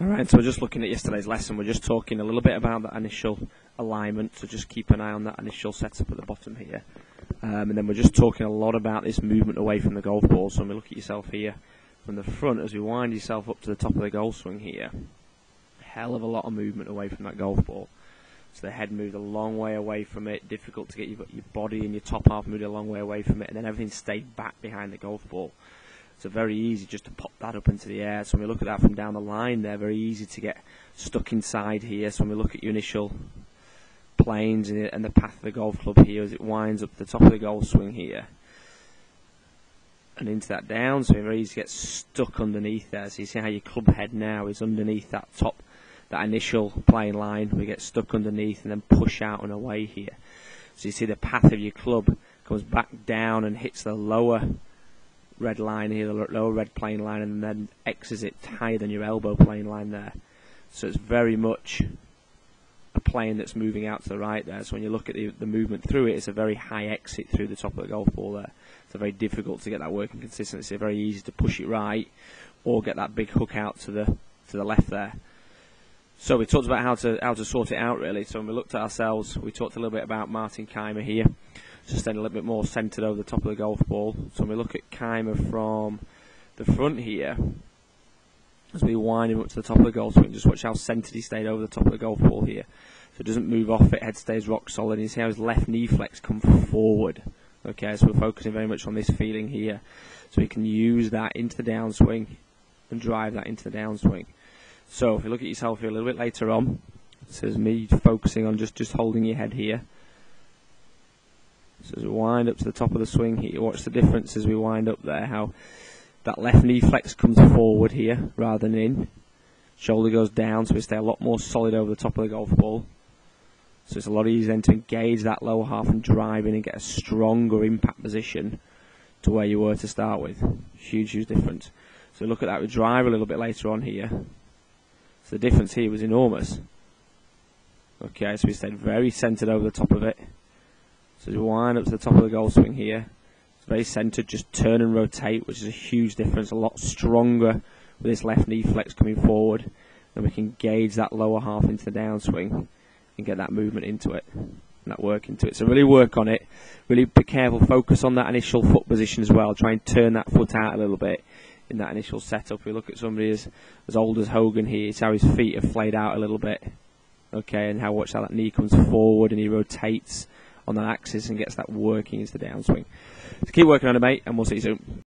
Alright, so we're just looking at yesterday's lesson. We're just talking a little bit about that initial alignment, so just keep an eye on that initial setup at the bottom here. And then we're just talking a lot about this movement away from the golf ball. So when we look at yourself here from the front, as we wind yourself up to the top of the golf swing here, hell of a lot of movement away from that golf ball. So the head moved a long way away from it, difficult to get your body and your top half moved a long way away from it, and then everything stayed back behind the golf ball. So very easy just to pop that up into the air. So when we look at that from down the line there, very easy to get stuck inside here. So when we look at your initial planes and the path of the golf club here as it winds up to the top of the golf swing here and into that downswing, very easy to get stuck underneath there. So you see how your club head now is underneath that top, that initial plane line. We get stuck underneath and then push out and away here. So you see the path of your club comes back down and hits the lower red line here, the lower red plane line, and then X's it higher than your elbow plane line there. So it's very much a plane that's moving out to the right there. So when you look at the movement through it, it's a very high exit through the top of the golf ball there. It's very difficult to get that working consistency. It's very easy to push it right or get that big hook out to the left there. So we talked about how to sort it out really. So when we looked at ourselves, we talked a little bit about Martin Keimer here, just staying a little bit more centred over the top of the golf ball. So when we look at Keimer from the front here, as we wind him up to the top of the golf swing, just watch how centred he stayed over the top of the golf ball here. So it doesn't move off it, head stays rock solid. You see how his left knee flex come forward. Okay, so we're focusing very much on this feeling here. So we can use that into the downswing and drive that into the downswing. So if you look at yourself here a little bit later on, this is me focusing on just holding your head here. So as we wind up to the top of the swing here, watch the difference as we wind up there, how that left knee flex comes forward here rather than in. Shoulder goes down, so we stay a lot more solid over the top of the golf ball. So it's a lot easier then to engage that lower half and drive in and get a stronger impact position to where you were to start with. Huge, huge difference. So look at that, we drive a little bit later on here. So the difference here was enormous. Okay, so we stayed very centred over the top of it. So as we wind up to the top of the golf swing here, it's very centred, just turn and rotate, which is a huge difference, a lot stronger with this left knee flex coming forward. Then we can gauge that lower half into the downswing and get that movement into it and that work into it. So really work on it, really be careful, focus on that initial foot position as well, try and turn that foot out a little bit in that initial setup. We look at somebody as old as Hogan here, it's how his feet have flayed out a little bit. Okay, and watch how that knee comes forward and he rotates on that axis and gets that working into the downswing. So keep working on it, mate, and we'll see you soon.